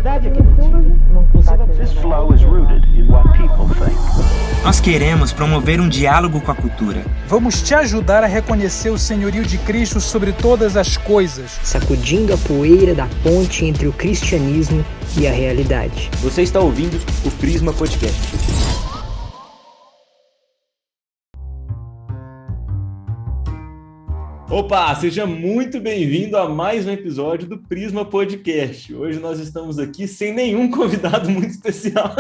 verdade é que é mentira. This flow is rooted in what people think. Nós queremos promover um diálogo com a cultura. Vamos te ajudar a reconhecer o senhorio de Cristo sobre todas as coisas, sacudindo a poeira da ponte entre o cristianismo e a realidade. Você está ouvindo o Prisma Podcast. Opa, seja muito bem-vindo a mais um episódio do Prisma Podcast. Hoje nós estamos aqui sem nenhum convidado muito especial.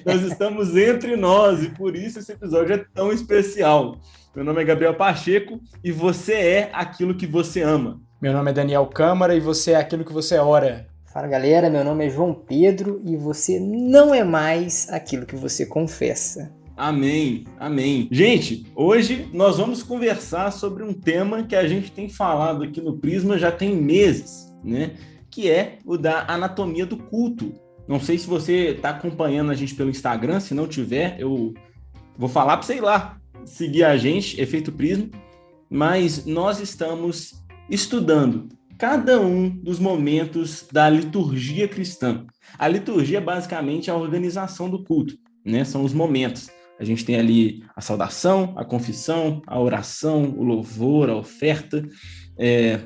Nós estamos entre nós e por isso esse episódio é tão especial. Meu nome é Gabriel Pacheco e você é aquilo que você ama. Meu nome é Daniel Câmara e você é aquilo que você ora. Fala galera, meu nome é João Pedro e você não é mais aquilo que você confessa. Amém, amém. Gente, hoje nós vamos conversar sobre um tema que a gente tem falado aqui no Prisma já tem meses, né? Que é o da anatomia do culto. Não sei se você está acompanhando a gente pelo Instagram, se não tiver, eu vou falar para você ir lá seguir a gente, Efeito Prisma, mas nós estamos estudando cada um dos momentos da liturgia cristã. A liturgia basicamente é a organização do culto, né? São os momentos. A gente tem ali a saudação, a confissão, a oração, o louvor, a oferta,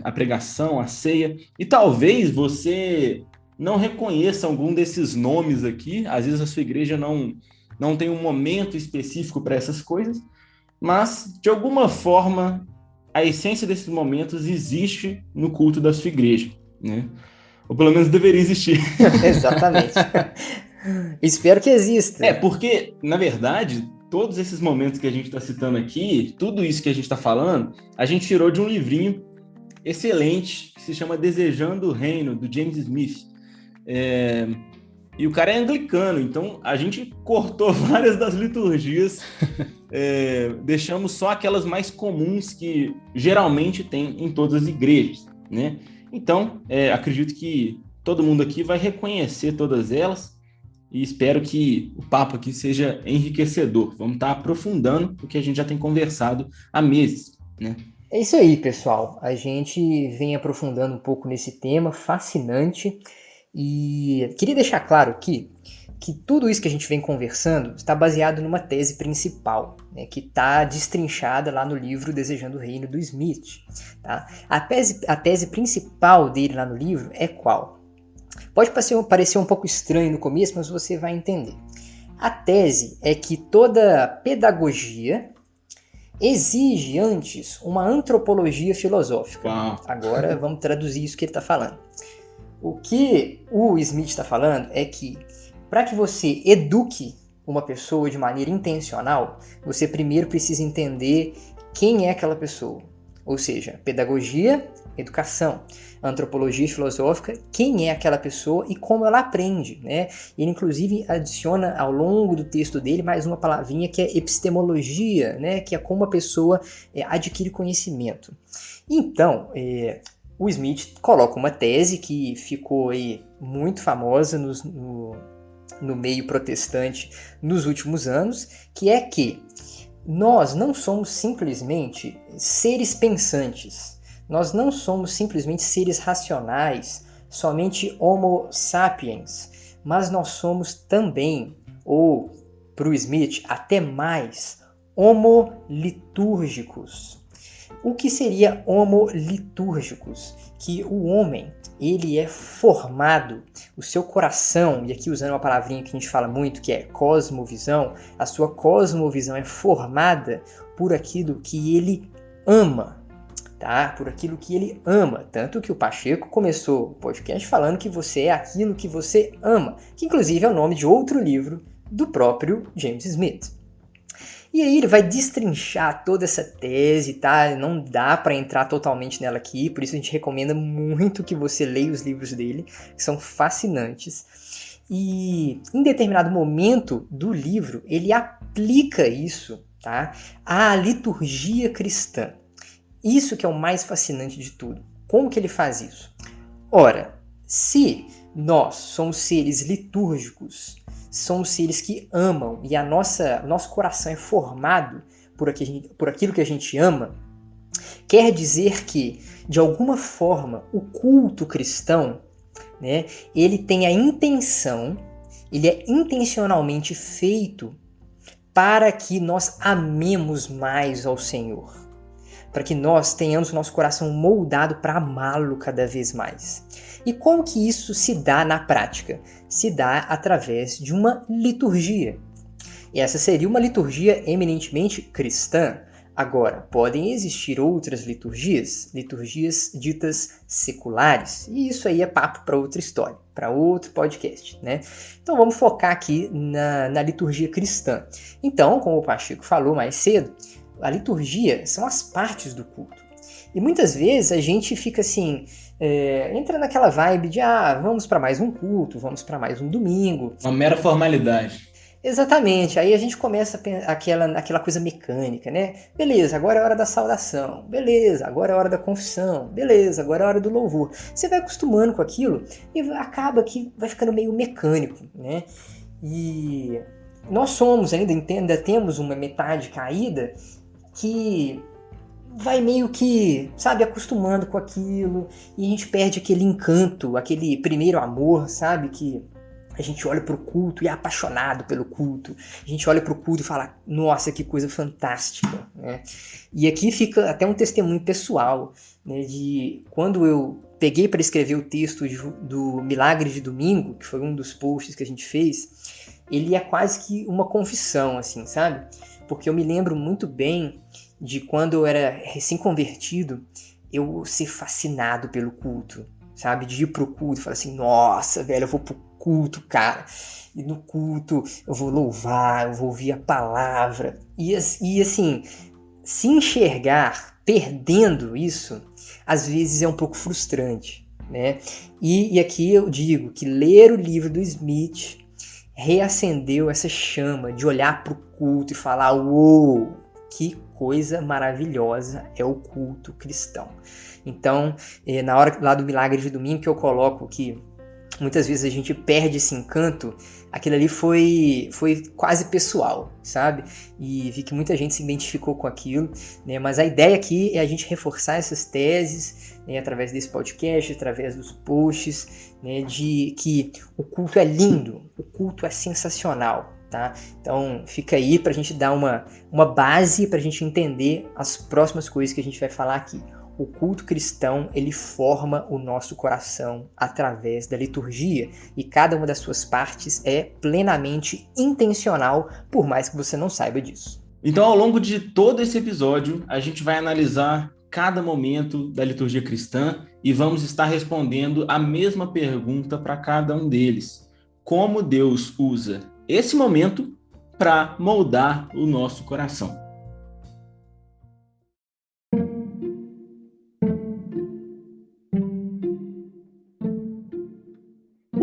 a pregação, a ceia. E talvez você não reconheça algum desses nomes aqui. Às vezes a sua igreja não tem um momento específico para essas coisas, mas, de alguma forma, a essência desses momentos existe no culto da sua igreja, né? Ou pelo menos deveria existir. Exatamente. Espero que exista. Porque, na verdade, todos esses momentos que a gente está citando aqui, tudo isso que a gente está falando, a gente tirou de um livrinho excelente que se chama Desejando o Reino, do James Smith. E o cara é anglicano, então a gente cortou várias das liturgias, deixamos só aquelas mais comuns que geralmente tem em todas as igrejas, né? Então, acredito que todo mundo aqui vai reconhecer todas elas, e espero que o papo aqui seja enriquecedor. Vamos estar aprofundando o que a gente já tem conversado há meses, né? É isso aí, pessoal. A gente vem aprofundando um pouco nesse tema fascinante e queria deixar claro aqui que tudo isso que a gente vem conversando está baseado numa tese principal, né, que está destrinchada lá no livro Desejando o Reino, do Smith. Tá? A tese principal dele lá no livro é qual? Pode parecer um pouco estranho no começo, mas você vai entender. A tese é que toda pedagogia exige antes uma antropologia filosófica. Agora vamos traduzir isso que ele está falando. O que o Smith está falando é que para que você eduque uma pessoa de maneira intencional, você primeiro precisa entender quem é aquela pessoa. Ou seja, pedagogia, educação, antropologia filosófica, quem é aquela pessoa e como ela aprende, né? Ele inclusive adiciona ao longo do texto dele mais uma palavrinha que é epistemologia, né? Que é como a pessoa adquire conhecimento. Então, o Smith coloca uma tese que ficou aí muito famosa no meio protestante nos últimos anos, que é que nós não somos simplesmente seres pensantes, nós não somos simplesmente seres racionais, somente homo sapiens, mas nós somos também, ou para o Smith, até mais, homo litúrgicos. O que seria homo litúrgicos? Que o homem, ele é formado, o seu coração, e aqui usando uma palavrinha que a gente fala muito, que é cosmovisão, a sua cosmovisão é formada por aquilo que ele ama, tá? Por aquilo que ele ama. Tanto que o Pacheco começou o podcast falando que você é aquilo que você ama, que inclusive é o nome de outro livro do próprio James Smith. E aí ele vai destrinchar toda essa tese, tá? Não dá para entrar totalmente nela aqui, por isso a gente recomenda muito que você leia os livros dele, que são fascinantes. E em determinado momento do livro, ele aplica isso, tá? À liturgia cristã. Isso que é o mais fascinante de tudo. Como que ele faz isso? Ora, se nós somos seres litúrgicos, somos seres que amam e nosso coração é formado por aquilo que a gente ama, quer dizer que, de alguma forma, o culto cristão né? Ele tem a intenção, ele é intencionalmente feito para que nós amemos mais ao Senhor, para que nós tenhamos o nosso coração moldado para amá-lo cada vez mais. E como que isso se dá na prática? Se dá através de uma liturgia. E essa seria uma liturgia eminentemente cristã. Agora, podem existir outras liturgias ditas seculares, e isso aí é papo para outra história, para outro podcast, né? Então vamos focar aqui na liturgia cristã. Então, como o Pacheco falou mais cedo, a liturgia são as partes do culto. E muitas vezes a gente fica assim, entra naquela vibe de vamos para mais um culto, vamos para mais um domingo. Uma mera formalidade. Exatamente, aí a gente começa aquela coisa mecânica, né? Beleza, agora é a hora da saudação, beleza, agora é a hora da confissão, beleza, agora é a hora do louvor. Você vai acostumando com aquilo e acaba que vai ficando meio mecânico, né? E nós somos ainda temos uma metade caída que vai meio que, sabe, acostumando com aquilo e a gente perde aquele encanto, aquele primeiro amor, sabe, que a gente olha para o culto e é apaixonado pelo culto. A gente olha para o culto e fala, nossa, que coisa fantástica, né? E aqui fica até um testemunho pessoal, né, de quando eu peguei para escrever o texto do Milagre de Domingo, que foi um dos posts que a gente fez, ele é quase que uma confissão, assim, sabe? Porque eu me lembro muito bem de quando eu era recém-convertido, eu ser fascinado pelo culto, sabe? De ir pro culto e falar assim, nossa, velho, eu vou pro culto, cara. E no culto eu vou louvar, eu vou ouvir a palavra. E assim, se enxergar perdendo isso, às vezes é um pouco frustrante, né? E aqui eu digo que ler o livro do Smith reacendeu essa chama de olhar pro culto e falar, uou, que coisa maravilhosa é o culto cristão. Então, na hora lá do Milagre de Domingo que eu coloco que muitas vezes a gente perde esse encanto, aquilo ali foi quase pessoal, sabe? E vi que muita gente se identificou com aquilo, né? Mas a ideia aqui é a gente reforçar essas teses, né, através desse podcast, através dos posts, né, de que o culto é lindo, o culto é sensacional, tá? Então fica aí pra gente dar uma base pra gente entender as próximas coisas que a gente vai falar aqui. O culto cristão, ele forma o nosso coração através da liturgia e cada uma das suas partes é plenamente intencional, por mais que você não saiba disso. Então, ao longo de todo esse episódio, a gente vai analisar cada momento da liturgia cristã e vamos estar respondendo a mesma pergunta para cada um deles. Como Deus usa esse momento para moldar o nosso coração?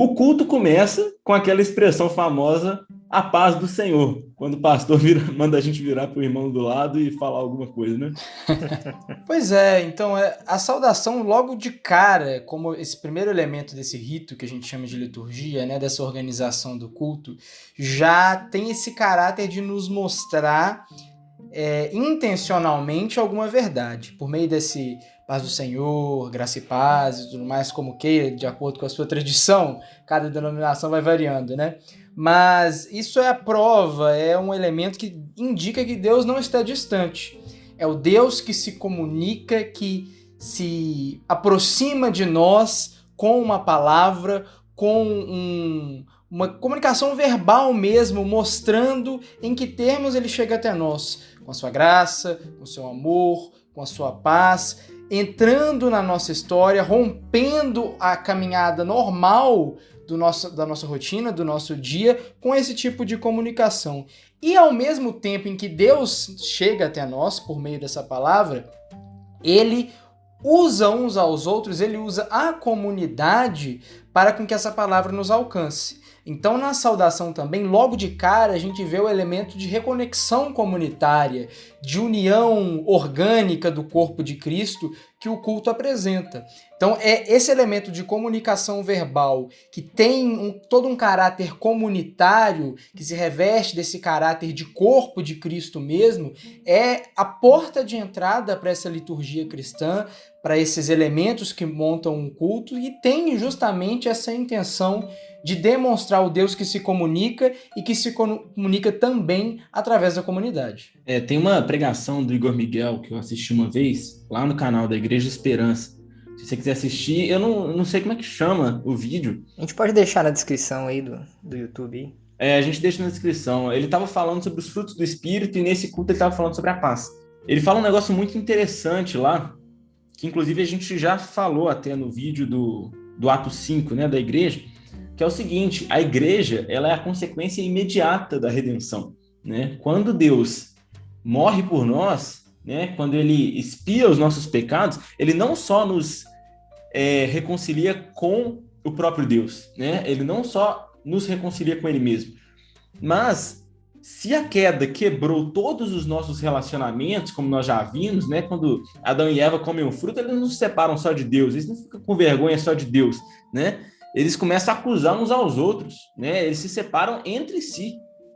O culto começa com aquela expressão famosa, a paz do Senhor, quando o pastor manda a gente virar para o irmão do lado e falar alguma coisa, né? Pois é, então a saudação logo de cara, como esse primeiro elemento desse rito que a gente chama de liturgia, né, dessa organização do culto, já tem esse caráter de nos mostrar intencionalmente alguma verdade, por meio desse paz do Senhor, graça e paz e tudo mais, como queira, de acordo com a sua tradição, cada denominação vai variando, né? Mas isso é a prova, é um elemento que indica que Deus não está distante. É o Deus que se comunica, que se aproxima de nós com uma palavra, com uma comunicação verbal mesmo, mostrando em que termos ele chega até nós, com a sua graça, com o seu amor, com a sua paz, entrando na nossa história, rompendo a caminhada normal da nossa rotina, do nosso dia, com esse tipo de comunicação. E ao mesmo tempo em que Deus chega até nós, por meio dessa palavra, ele usa uns aos outros, ele usa a comunidade para com que essa palavra nos alcance. Então, na saudação também, logo de cara, a gente vê o elemento de reconexão comunitária, de união orgânica do corpo de Cristo que o culto apresenta. Então, é esse elemento de comunicação verbal que tem todo um caráter comunitário, que se reveste desse caráter de corpo de Cristo mesmo, é a porta de entrada para essa liturgia cristã, para esses elementos que montam um culto, e tem justamente essa intenção de demonstrar o Deus que se comunica e que se comunica também através da comunidade. Tem uma pregação do Igor Miguel que eu assisti uma vez lá no canal da Igreja Esperança. Se você quiser assistir, eu não sei como é que chama o vídeo. A gente pode deixar na descrição aí do YouTube. A gente deixa na descrição. Ele estava falando sobre os frutos do Espírito e nesse culto ele estava falando sobre a paz. Ele fala um negócio muito interessante lá, que inclusive a gente já falou até no vídeo do Ato 5, né, da igreja, que é o seguinte: a igreja, ela é a consequência imediata da redenção, né? Quando Deus morre por nós, né, quando ele expia os nossos pecados, ele não só nos reconcilia com o próprio Deus, né? Ele não só nos reconcilia com ele mesmo, mas se a queda quebrou todos os nossos relacionamentos, como nós já vimos, né? Quando Adão e Eva comem o fruto, eles não se separam só de Deus, eles não ficam com vergonha só de Deus, né? Eles começam a acusar uns aos outros, né? Eles se separam entre si,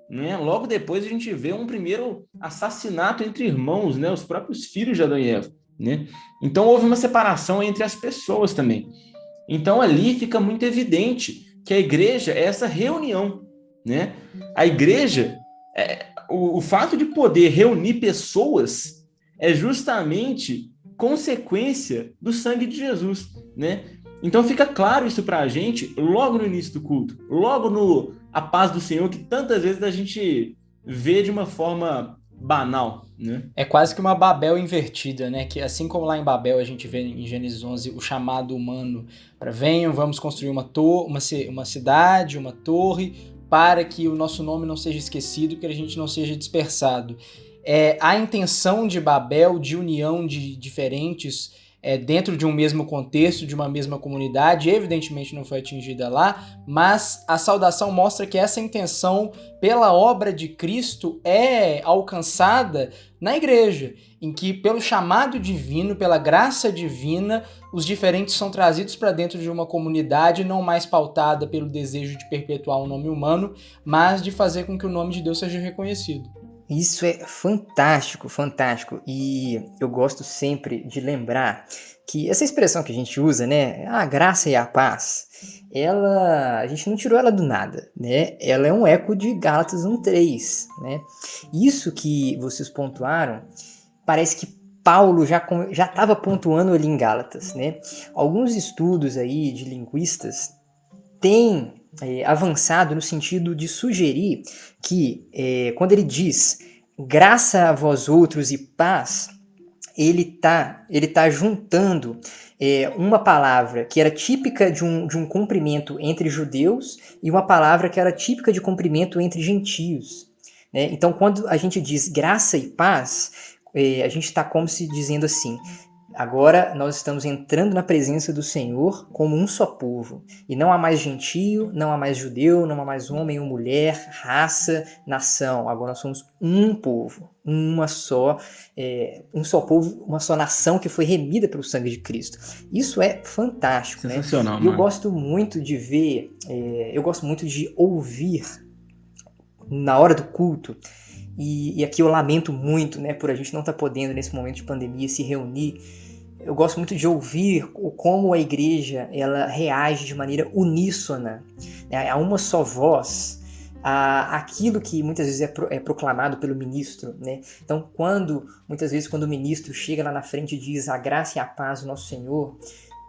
né? Logo depois a gente vê um primeiro assassinato entre irmãos, né? Os próprios filhos de Adão e Eva, né? Então houve uma separação entre as pessoas também. Então ali fica muito evidente que a igreja é essa reunião, né? A igreja, o fato de poder reunir pessoas é justamente consequência do sangue de Jesus, né? Então fica claro isso para a gente logo no início do culto, logo no a paz do Senhor, que tantas vezes a gente vê de uma forma banal, né? É quase que uma Babel invertida, né? Que assim como lá em Babel a gente vê em Gênesis 11 o chamado humano para venham, vamos construir uma cidade, uma torre, para que o nosso nome não seja esquecido, que a gente não seja dispersado. A intenção de Babel, de união de diferentes dentro de um mesmo contexto, de uma mesma comunidade, evidentemente não foi atingida lá, mas a saudação mostra que essa intenção, pela obra de Cristo, é alcançada na igreja, em que, pelo chamado divino, pela graça divina, os diferentes são trazidos para dentro de uma comunidade não mais pautada pelo desejo de perpetuar o nome humano, mas de fazer com que o nome de Deus seja reconhecido. Isso é fantástico, fantástico. E eu gosto sempre de lembrar que essa expressão que a gente usa, né, a graça e a paz, a gente não tirou ela do nada, né? Ela é um eco de Gálatas 1:3, né? Isso que vocês pontuaram, parece que Paulo já estava pontuando ali em Gálatas, né? Alguns estudos aí de linguistas têm avançado no sentido de sugerir que quando ele diz graça a vós outros e paz, ele tá juntando uma palavra que era típica de um cumprimento entre judeus e uma palavra que era típica de cumprimento entre gentios, né? Então, quando a gente diz graça e paz, a gente está como se dizendo assim: agora nós estamos entrando na presença do Senhor como um só povo. E não há mais gentio, não há mais judeu, não há mais homem ou mulher, raça, nação. Agora nós somos um povo, um só povo, uma só nação que foi remida pelo sangue de Cristo. Isso é fantástico, sensacional, né? E eu gosto muito de ver, eu gosto muito de ouvir na hora do culto. E aqui eu lamento muito, né, por a gente não estar podendo, nesse momento de pandemia, se reunir. Eu gosto muito de ouvir como a igreja ela reage de maneira uníssona, né, a uma só voz, aquilo que muitas vezes é proclamado pelo ministro, né? Então, muitas vezes quando o ministro chega lá na frente e diz a graça e a paz do nosso Senhor,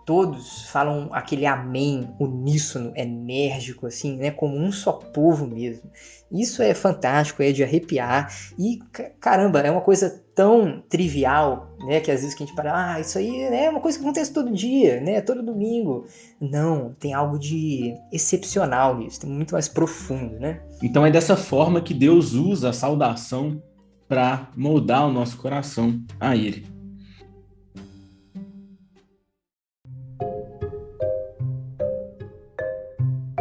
todos falam aquele amém uníssono, enérgico, assim, né? Como um só povo mesmo. Isso é fantástico, é de arrepiar. E, caramba, é uma coisa tão trivial, né? Que às vezes que a gente para, isso aí é uma coisa que acontece todo dia, né? Todo domingo. Não, tem algo de excepcional nisso, tem muito mais profundo, né? Então é dessa forma que Deus usa a saudação para moldar o nosso coração a Ele.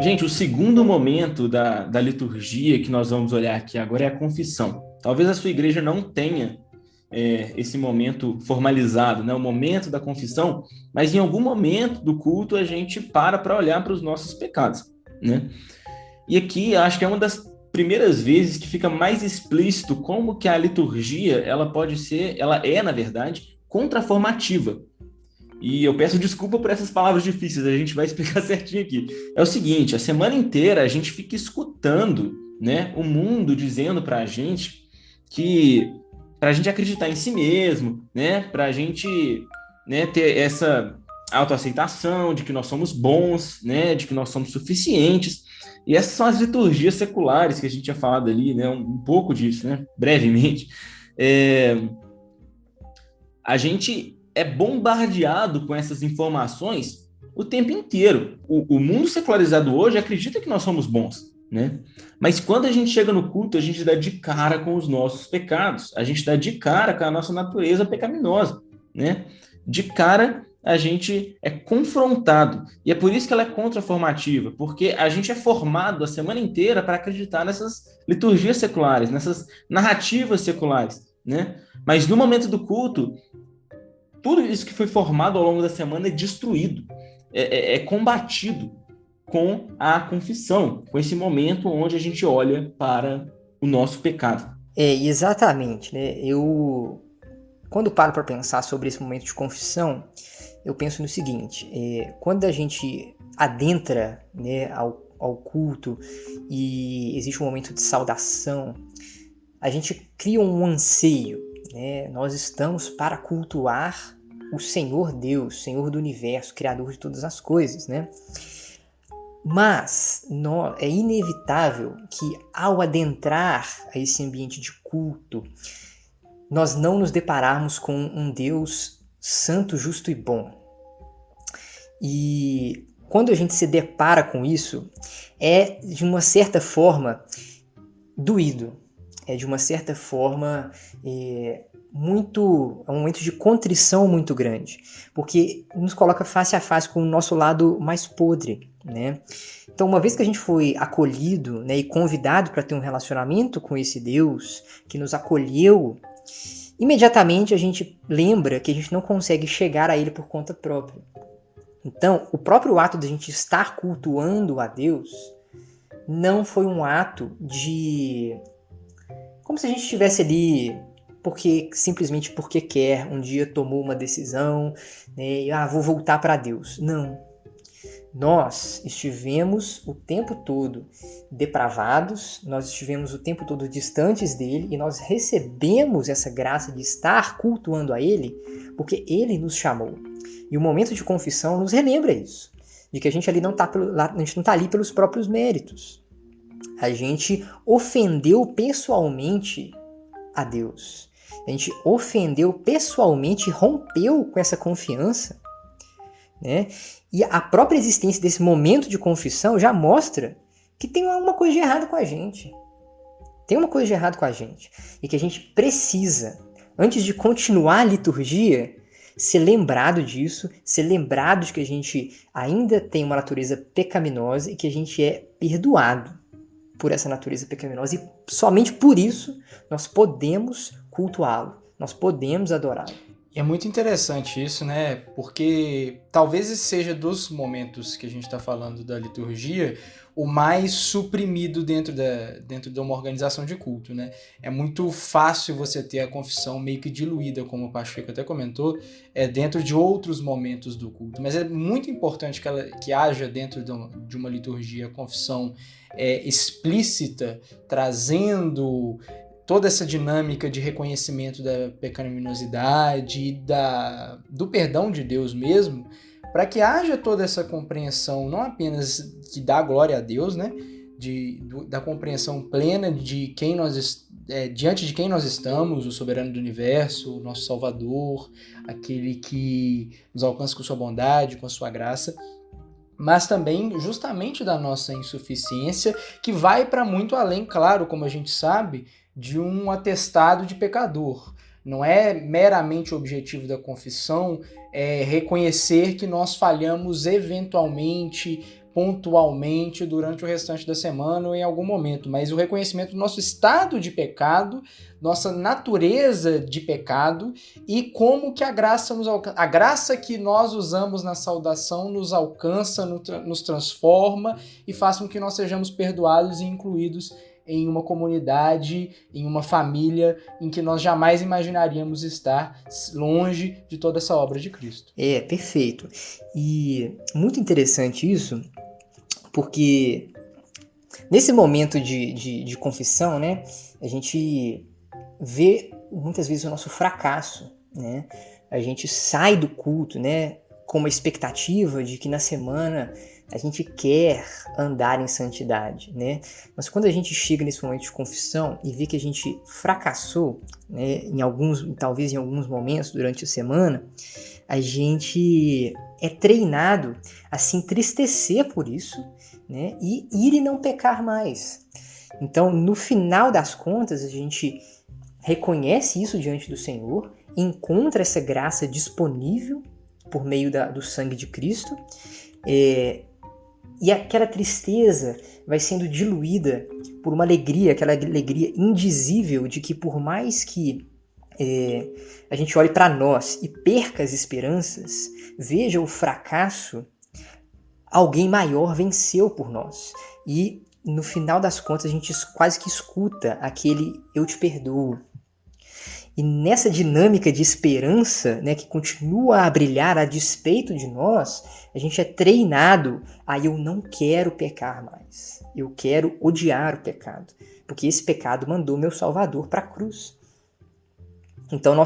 Gente, o segundo momento da liturgia que nós vamos olhar aqui agora é a confissão. Talvez a sua igreja não tenha esse momento formalizado, né? O momento da confissão, mas em algum momento do culto a gente para olhar para os nossos pecados, né? E aqui acho que é uma das primeiras vezes que fica mais explícito como que a liturgia ela é, na verdade, contraformativa. E eu peço desculpa por essas palavras difíceis, a gente vai explicar certinho aqui. É o seguinte, a semana inteira a gente fica escutando, né, o mundo dizendo para a gente que para a gente acreditar em si mesmo, né, para a gente, né, ter essa autoaceitação de que nós somos bons, né, de que nós somos suficientes. E essas são as liturgias seculares que a gente tinha falado ali, né, um pouco disso, né, brevemente. A gente é bombardeado com essas informações o tempo inteiro. O mundo secularizado hoje acredita que nós somos bons, né? Mas quando a gente chega no culto, a gente dá de cara com os nossos pecados, a gente dá de cara com a nossa natureza pecaminosa, né? De cara, a gente é confrontado. E é por isso que ela é contraformativa, porque a gente é formado a semana inteira para acreditar nessas liturgias seculares, nessas narrativas seculares, né? Mas no momento do culto, tudo isso que foi formado ao longo da semana é destruído, é combatido com a confissão, com esse momento onde a gente olha para o nosso pecado. Exatamente, né? Quando paro para pensar sobre esse momento de confissão, eu penso no seguinte, quando a gente adentra, né, ao culto e existe um momento de saudação, a gente cria um anseio, né? Nós estamos para cultuar o Senhor Deus, Senhor do universo, Criador de todas as coisas, né? Mas é inevitável que ao adentrar a esse ambiente de culto, nós não nos depararmos com um Deus santo, justo e bom. E quando a gente se depara com isso, é de uma certa forma doído, é de uma certa forma é um momento de contrição muito grande, porque nos coloca face a face com o nosso lado mais podre, né? Então, uma vez que a gente foi acolhido, né, e convidado para ter um relacionamento com esse Deus que nos acolheu, imediatamente a gente lembra que a gente não consegue chegar a Ele por conta própria. Então, o próprio ato de a gente estar cultuando a Deus não foi um ato de... como se a gente estivesse ali simplesmente porque quer, um dia tomou uma decisão, né, e vou voltar para Deus. Não. Nós estivemos o tempo todo depravados, nós estivemos o tempo todo distantes dele e nós recebemos essa graça de estar cultuando a ele porque ele nos chamou. E o momento de confissão nos relembra isso, de que a gente ali não está ali pelos próprios méritos. A gente ofendeu pessoalmente a Deus. A gente ofendeu pessoalmente, rompeu com essa confiança, né? E a própria existência desse momento de confissão já mostra que tem alguma coisa de errado com a gente. Tem uma coisa de errado com a gente. E que a gente precisa, antes de continuar a liturgia, ser lembrado disso, ser lembrado de que a gente ainda tem uma natureza pecaminosa e que a gente é perdoado por essa natureza pecaminosa. E somente por isso nós podemos cultuá-lo, nós podemos adorá-lo. E é muito interessante isso, né? Porque talvez esse seja dos momentos que a gente está falando da liturgia o mais suprimido dentro de uma organização de culto, né? É muito fácil você ter a confissão meio que diluída, como o Pacheco até comentou, dentro de outros momentos do culto. Mas é muito importante que haja dentro de uma liturgia a confissão explícita, trazendo toda essa dinâmica de reconhecimento da pecaminosidade e do perdão de Deus mesmo, para que haja toda essa compreensão, não apenas que dá glória a Deus, né, da compreensão plena de diante de quem nós estamos, o soberano do universo, o nosso Salvador, aquele que nos alcança com sua bondade, com a sua graça, mas também justamente da nossa insuficiência, que vai para muito além, claro, como a gente sabe, de um atestado de pecador. Não é meramente o objetivo da confissão reconhecer que nós falhamos eventualmente pontualmente durante o restante da semana ou em algum momento, mas o reconhecimento do nosso estado de pecado, nossa natureza de pecado e como que a graça nos alcança. A graça que nós usamos na saudação nos alcança, nos transforma e faz com que nós sejamos perdoados e incluídos em uma comunidade, em uma família em que nós jamais imaginaríamos estar longe de toda essa obra de Cristo. Perfeito. E muito interessante isso, porque nesse momento de confissão, né, a gente vê muitas vezes o nosso fracasso, né? A gente sai do culto, né, com uma expectativa de que na semana a gente quer andar em santidade, né? Mas quando a gente chega nesse momento de confissão e vê que a gente fracassou, né, talvez em alguns momentos durante a semana, a gente é treinado a se entristecer por isso, né, e ir e não pecar mais. Então, no final das contas, a gente reconhece isso diante do Senhor, encontra essa graça disponível por meio do sangue de Cristo, e aquela tristeza vai sendo diluída por uma alegria, aquela alegria indizível de que por mais que a gente olhe para nós e perca as esperanças, veja o fracasso, alguém maior venceu por nós. E no final das contas a gente quase que escuta aquele "eu te perdoo". E nessa dinâmica de esperança, né, que continua a brilhar a despeito de nós, a gente é treinado a eu não quero pecar mais. Eu quero odiar o pecado, porque esse pecado mandou meu Salvador para a cruz. Então,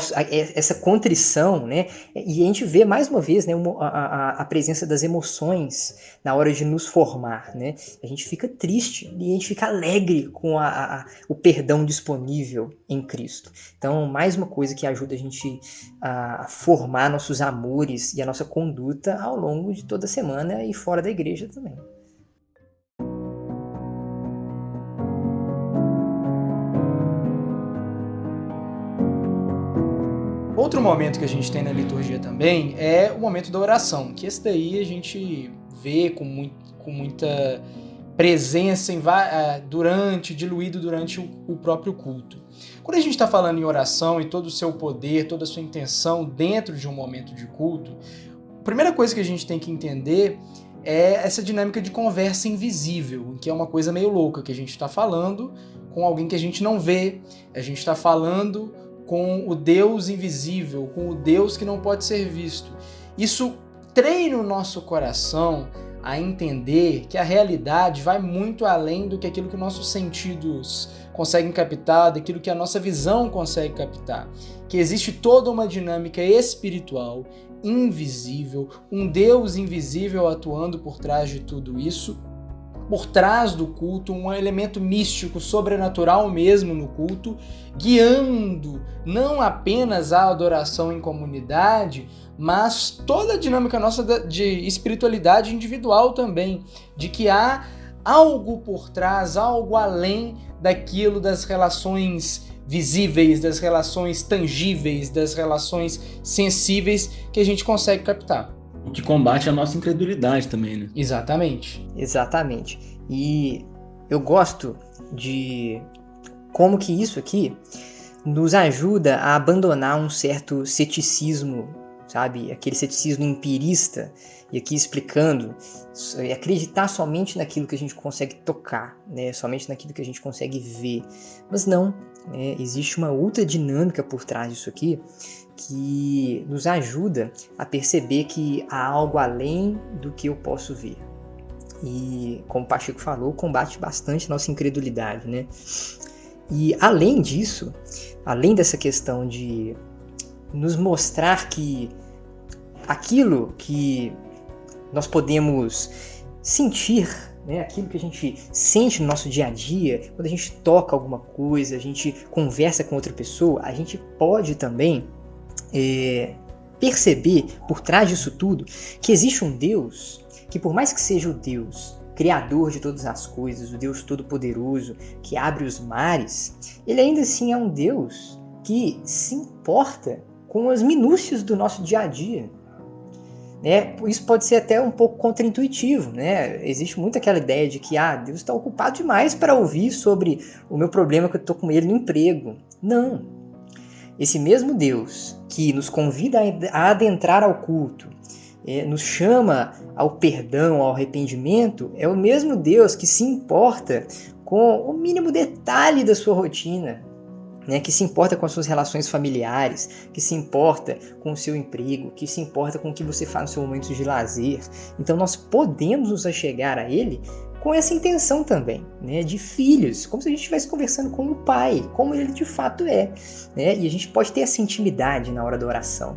essa contrição, né, e a gente vê mais uma vez, né, a presença das emoções na hora de nos formar. Né? A gente fica triste e a gente fica alegre com o perdão disponível em Cristo. Então, mais uma coisa que ajuda a gente a formar nossos amores e a nossa conduta ao longo de toda a semana e fora da igreja também. Outro momento que a gente tem na liturgia também é o momento da oração, que esse daí a gente vê com muita presença diluído durante o próprio culto. Quando a gente está falando em oração e todo o seu poder, toda a sua intenção dentro de um momento de culto, a primeira coisa que a gente tem que entender é essa dinâmica de conversa invisível, que é uma coisa meio louca, que a gente está falando com alguém que a gente não vê, a gente está falando com o Deus invisível, com o Deus que não pode ser visto. Isso treina o nosso coração a entender que a realidade vai muito além do que aquilo que nossos sentidos conseguem captar, daquilo que a nossa visão consegue captar. Que existe toda uma dinâmica espiritual, invisível, um Deus invisível atuando por trás de tudo isso, por trás do culto, um elemento místico, sobrenatural mesmo no culto, guiando não apenas a adoração em comunidade, mas toda a dinâmica nossa de espiritualidade individual também, de que há algo por trás, algo além daquilo das relações visíveis, das relações tangíveis, das relações sensíveis que a gente consegue captar. O que combate a nossa incredulidade também, né? Exatamente. Exatamente. E eu gosto de como que isso aqui nos ajuda a abandonar um certo ceticismo, sabe? Aquele ceticismo empirista, e aqui explicando, acreditar somente naquilo que a gente consegue tocar, né? Somente naquilo que a gente consegue ver. Mas não, né? Existe uma outra dinâmica por trás disso aqui, que nos ajuda a perceber que há algo além do que eu posso ver. E, como o Pacheco falou, combate bastante a nossa incredulidade, né? E, além disso, além dessa questão de nos mostrar que aquilo que nós podemos sentir, né, aquilo que a gente sente no nosso dia a dia, quando a gente toca alguma coisa, a gente conversa com outra pessoa, a gente pode também perceber por trás disso tudo que existe um Deus que, por mais que seja o Deus criador de todas as coisas, o Deus todo-poderoso que abre os mares, ele ainda assim é um Deus que se importa com as minúcias do nosso dia a dia. né? Isso pode ser até um pouco contraintuitivo, né? Existe muito aquela ideia de que Deus está ocupado demais para ouvir sobre o meu problema que eu estou com ele no emprego. Não. Esse mesmo Deus que nos convida a adentrar ao culto, nos chama ao perdão, ao arrependimento, é o mesmo Deus que se importa com o mínimo detalhe da sua rotina, né, que se importa com as suas relações familiares, que se importa com o seu emprego, que se importa com o que você faz no seu momento de lazer. Então nós podemos nos achegar a Ele com essa intenção também, né, de filhos, como se a gente estivesse conversando com o Pai, como Ele de fato é, né, e a gente pode ter essa intimidade na hora da oração.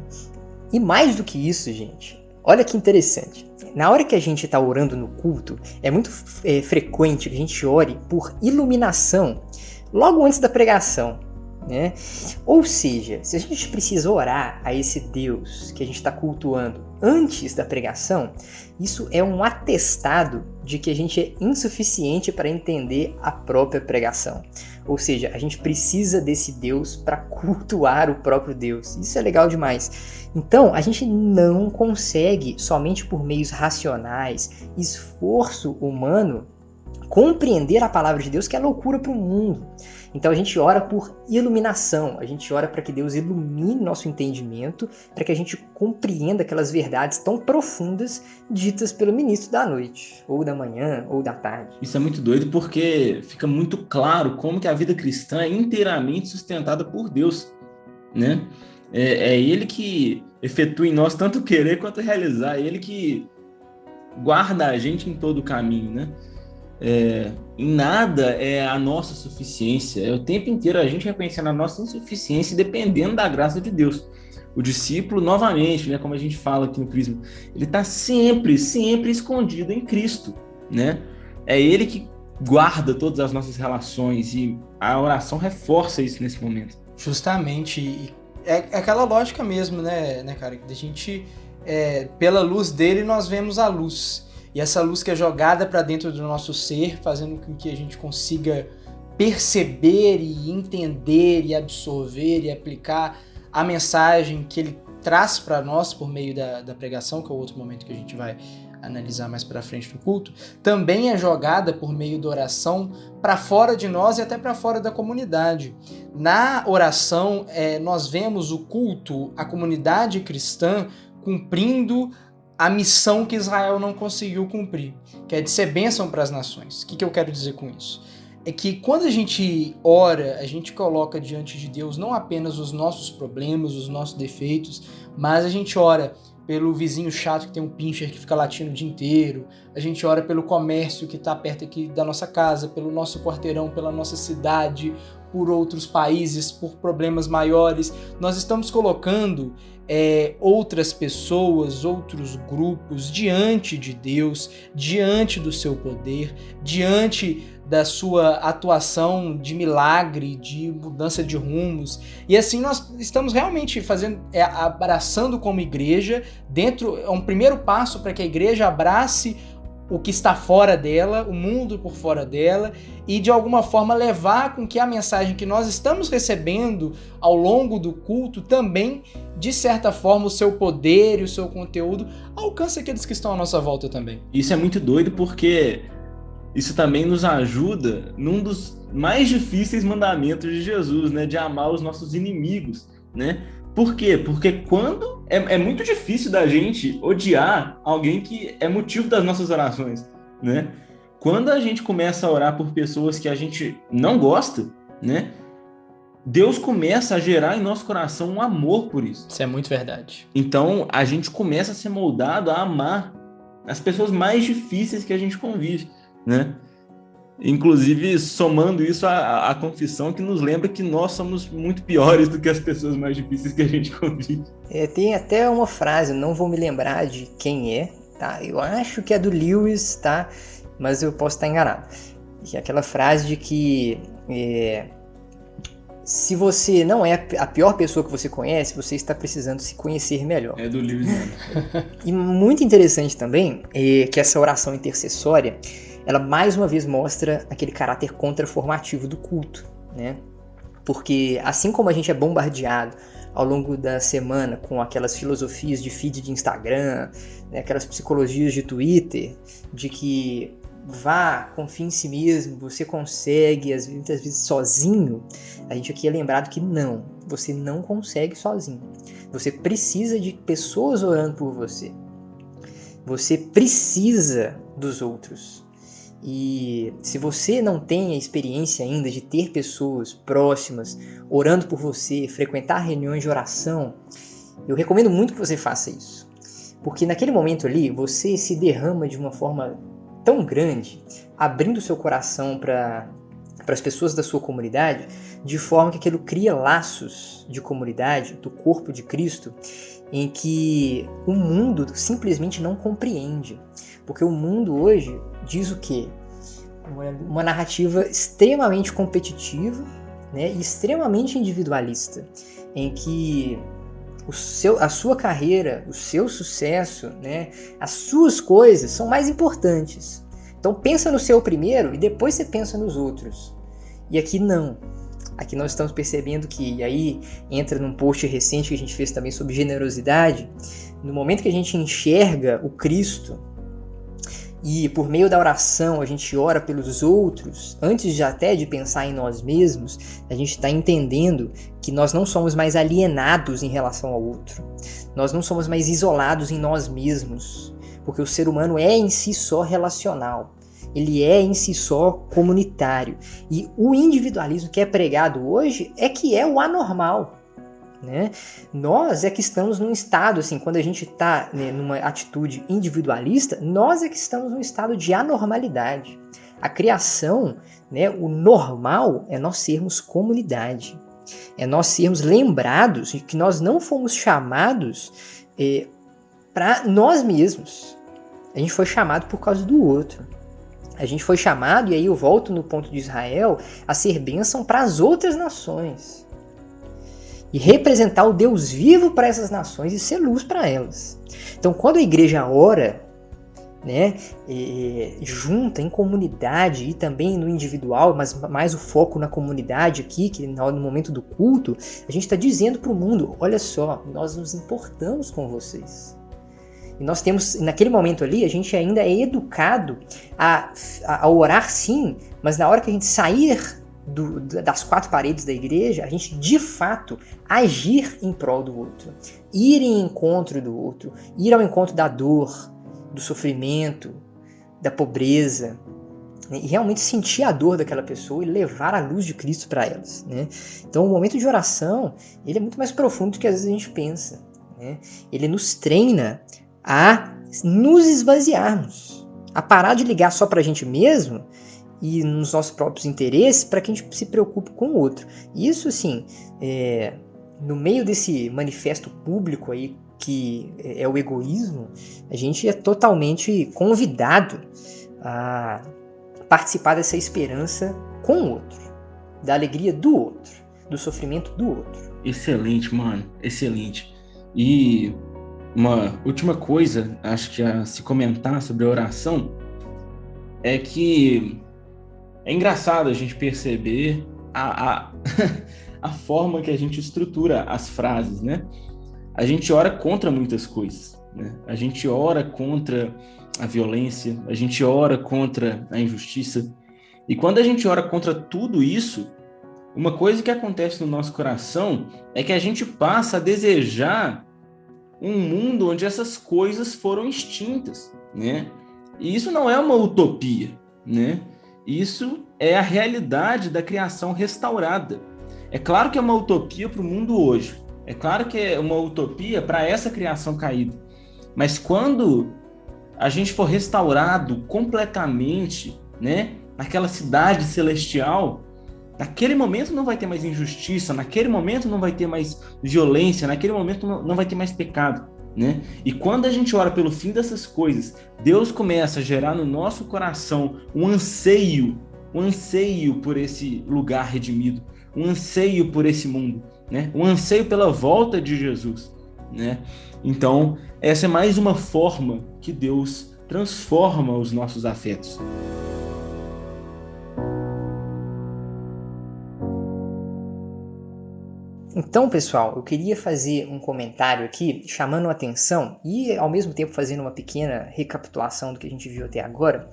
E mais do que isso, gente, olha que interessante. Na hora que a gente está orando no culto, é muito frequente que a gente ore por iluminação logo antes da pregação, né? Ou seja, se a gente precisa orar a esse Deus que a gente está cultuando antes da pregação, isso é um atestado de que a gente é insuficiente para entender a própria pregação. Ou seja, a gente precisa desse Deus para cultuar o próprio Deus. Isso é legal demais. Então, a gente não consegue, somente por meios racionais, esforço humano, compreender a palavra de Deus, que é loucura para o mundo. Então a gente ora por iluminação, a gente ora para que Deus ilumine nosso entendimento, para que a gente compreenda aquelas verdades tão profundas ditas pelo ministro da noite, ou da manhã, ou da tarde. Isso é muito doido porque fica muito claro como que a vida cristã é inteiramente sustentada por Deus, né? É Ele que efetua em nós tanto querer quanto realizar, é Ele que guarda a gente em todo o caminho, né? Em nada é a nossa suficiência, é o tempo inteiro a gente reconhecendo a nossa insuficiência e dependendo da graça de Deus. O discípulo, novamente, né, como a gente fala aqui no Crisma, ele está sempre escondido em Cristo, né? É Ele que guarda todas as nossas relações e a oração reforça isso nesse momento. Justamente, é aquela lógica mesmo, né, cara, da gente, pela luz dele nós vemos a luz. E essa luz que é jogada para dentro do nosso ser, fazendo com que a gente consiga perceber e entender e absorver e aplicar a mensagem que ele traz para nós por meio da pregação, que é o outro momento que a gente vai analisar mais para frente no culto, também é jogada por meio da oração para fora de nós e até para fora da comunidade. Na oração, nós vemos o culto, a comunidade cristã cumprindo a missão que Israel não conseguiu cumprir, que é de ser bênção para as nações. O que eu quero dizer com isso? É que quando a gente ora, a gente coloca diante de Deus não apenas os nossos problemas, os nossos defeitos, mas a gente ora pelo vizinho chato que tem um pincher que fica latindo o dia inteiro, a gente ora pelo comércio que está perto aqui da nossa casa, pelo nosso quarteirão, pela nossa cidade, por outros países, por problemas maiores. Nós estamos colocando outras pessoas, outros grupos diante de Deus, diante do seu poder, diante da sua atuação de milagre, de mudança de rumos. E assim nós estamos realmente abraçando como igreja, é um primeiro passo para que a igreja abrace o que está fora dela, o mundo por fora dela, e de alguma forma levar com que a mensagem que nós estamos recebendo ao longo do culto também, de certa forma, o seu poder e o seu conteúdo alcance aqueles que estão à nossa volta também. Isso é muito doido porque isso também nos ajuda num dos mais difíceis mandamentos de Jesus, né? De amar os nossos inimigos, né? Por quê? Porque quando é muito difícil da gente odiar alguém que é motivo das nossas orações, né? Quando a gente começa a orar por pessoas que a gente não gosta, né? Deus começa a gerar em nosso coração um amor por isso. Isso é muito verdade. Então, a gente começa a ser moldado a amar as pessoas mais difíceis que a gente convive, né? Inclusive, somando isso à confissão que nos lembra que nós somos muito piores do que as pessoas mais difíceis que a gente convive. Tem até uma frase, não vou me lembrar de quem é, tá? Eu acho que é do Lewis, tá? Mas eu posso estar enganado. Que é aquela frase de que se você não é a pior pessoa que você conhece, você está precisando se conhecer melhor. É do Lewis mesmo. E muito interessante também é que essa oração intercessória, ela mais uma vez mostra aquele caráter contraformativo do culto, né? Porque assim como a gente é bombardeado ao longo da semana com aquelas filosofias de feed de Instagram, né, aquelas psicologias de Twitter, de que vá, confie em si mesmo, você consegue, muitas vezes sozinho, a gente aqui é lembrado que não, você não consegue sozinho. Você precisa de pessoas orando por você. Você precisa dos outros. E se você não tem a experiência ainda de ter pessoas próximas orando por você, frequentar reuniões de oração, eu recomendo muito que você faça isso. Porque naquele momento ali, você se derrama de uma forma tão grande, abrindo seu coração para as pessoas da sua comunidade, de forma que aquilo cria laços de comunidade, do corpo de Cristo, em que o mundo simplesmente não compreende. Porque o mundo hoje diz o quê? Uma narrativa extremamente competitiva, né, e extremamente individualista, em que a sua carreira, o seu sucesso, né, as suas coisas são mais importantes. Então pensa no seu primeiro e depois você pensa nos outros. E aqui não. Aqui nós estamos percebendo que, e aí entra num post recente que a gente fez também sobre generosidade, no momento que a gente enxerga o Cristo e por meio da oração a gente ora pelos outros, antes de até de pensar em nós mesmos, a gente está entendendo que nós não somos mais alienados em relação ao outro. Nós não somos mais isolados em nós mesmos, porque o ser humano é em si só relacional. Ele é em si só comunitário. E o individualismo que é pregado hoje é que é o anormal, né? Nós é que estamos num estado, assim, quando a gente está, né, numa atitude individualista, nós é que estamos num estado de anormalidade. A criação, né, o normal é nós sermos comunidade. É nós sermos lembrados de que nós não fomos chamados para nós mesmos. A gente foi chamado por causa do outro. A gente foi chamado, e aí eu volto no ponto de Israel, a ser bênção para as outras nações. E representar o Deus vivo para essas nações e ser luz para elas. Então, quando a igreja ora, né, junta em comunidade e também no individual, mas mais o foco na comunidade aqui, que no momento do culto, a gente está dizendo para o mundo, olha só, nós nos importamos com vocês. E nós temos, naquele momento ali, a gente ainda é educado a orar sim, mas na hora que a gente sair das quatro paredes da igreja, a gente de fato agir em prol do outro, ir em encontro do outro, ir ao encontro da dor, do sofrimento, da pobreza, né? E realmente sentir a dor daquela pessoa e levar a luz de Cristo para elas, né? Então o momento de oração, ele é muito mais profundo do que às vezes a gente pensa, né? Ele nos treina a nos esvaziarmos, a parar de ligar só para a gente mesmo e nos nossos próprios interesses, para que a gente se preocupe com o outro. Isso, assim, no meio desse manifesto público aí, que é o egoísmo, a gente é totalmente convidado a participar dessa esperança com o outro, da alegria do outro, do sofrimento do outro. Excelente, mano, excelente. E uma última coisa, acho que a se comentar sobre a oração, é que é engraçado a gente perceber a forma que a gente estrutura as frases, né? A gente ora contra muitas coisas, né? A gente ora contra a violência, a gente ora contra a injustiça. E quando a gente ora contra tudo isso, uma coisa que acontece no nosso coração é que a gente passa a desejar um mundo onde essas coisas foram extintas, né? E isso não é uma utopia, né? Isso é a realidade da criação restaurada. É claro que é uma utopia para o mundo hoje. É claro que é uma utopia para essa criação caída. Mas quando a gente for restaurado completamente, né, naquela cidade celestial, naquele momento não vai ter mais injustiça, naquele momento não vai ter mais violência, naquele momento não vai ter mais pecado, né? E quando a gente ora pelo fim dessas coisas, Deus começa a gerar no nosso coração um anseio por esse lugar redimido, um anseio por esse mundo, né? Um anseio pela volta de Jesus, né? Então, essa é mais uma forma que Deus transforma os nossos afetos. Então, pessoal, eu queria fazer um comentário aqui, chamando a atenção e, ao mesmo tempo, fazendo uma pequena recapitulação do que a gente viu até agora,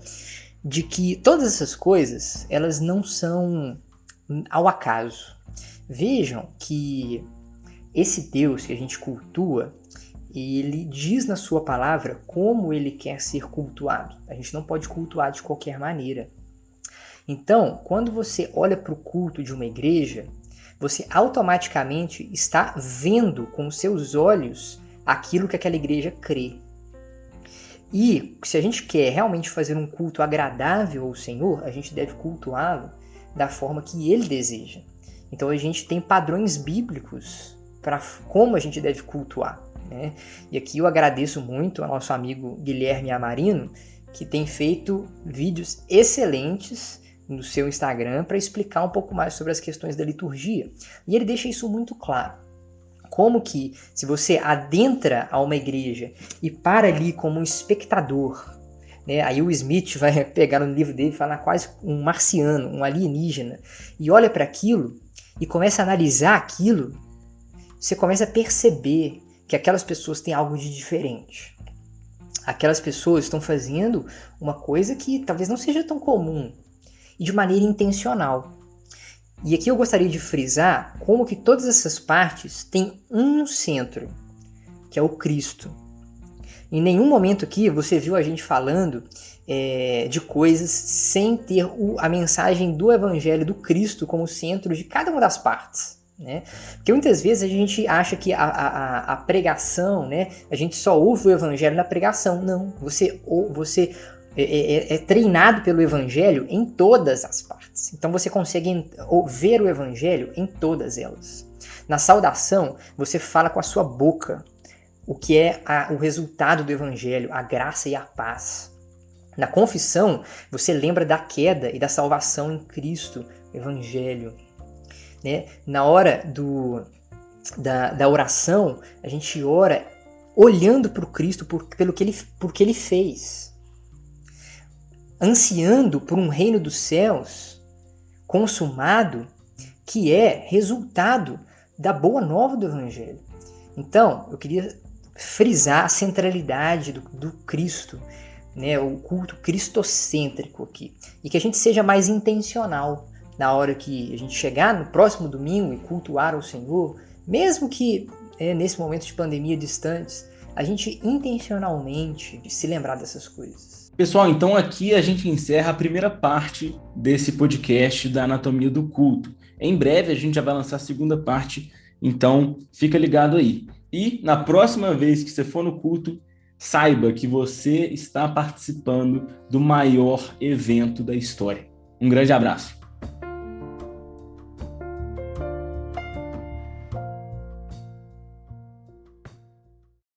de que todas essas coisas, elas não são ao acaso. Vejam que esse Deus que a gente cultua, ele diz na sua palavra como ele quer ser cultuado. A gente não pode cultuar de qualquer maneira. Então, quando você olha para o culto de uma igreja, você automaticamente está vendo com os seus olhos aquilo que aquela igreja crê. E se a gente quer realmente fazer um culto agradável ao Senhor, a gente deve cultuá-lo da forma que ele deseja. Então a gente tem padrões bíblicos para como a gente deve cultuar, né? E aqui eu agradeço muito ao nosso amigo Guilherme Amarino, que tem feito vídeos excelentes no seu Instagram para explicar um pouco mais sobre as questões da liturgia. E ele deixa isso muito claro. Como que, se você adentra a uma igreja e para ali como um espectador, né, aí o Smith vai pegar no livro dele e falar quase um marciano, um alienígena, e olha para aquilo e começa a analisar aquilo, você começa a perceber que aquelas pessoas têm algo de diferente. Aquelas pessoas estão fazendo uma coisa que talvez não seja tão comum, e de maneira intencional. E aqui eu gostaria de frisar como que todas essas partes têm um centro, que é o Cristo. Em nenhum momento aqui você viu a gente falando de coisas sem ter a mensagem do Evangelho do Cristo como centro de cada uma das partes, né? Porque muitas vezes a gente acha que a pregação, né, a gente só ouve o Evangelho na pregação. Não, você é treinado pelo Evangelho em todas as partes. Então você consegue ver o Evangelho em todas elas. Na saudação, você fala com a sua boca o que é o resultado do Evangelho, a graça e a paz. Na confissão, você lembra da queda e da salvação em Cristo, o Evangelho, né? Na hora da oração, a gente ora olhando para o Cristo por que ele fez, ansiando por um reino dos céus consumado, que é resultado da boa nova do Evangelho. Então, eu queria frisar a centralidade do Cristo, né, o culto cristocêntrico aqui, e que a gente seja mais intencional na hora que a gente chegar no próximo domingo e cultuar ao Senhor, mesmo que nesse momento de pandemia distantes, a gente intencionalmente se lembrar dessas coisas. Pessoal, então aqui a gente encerra a primeira parte desse podcast da Anatomia do Culto. Em breve a gente já vai lançar a segunda parte, então fica ligado aí. E na próxima vez que você for no culto, saiba que você está participando do maior evento da história. Um grande abraço.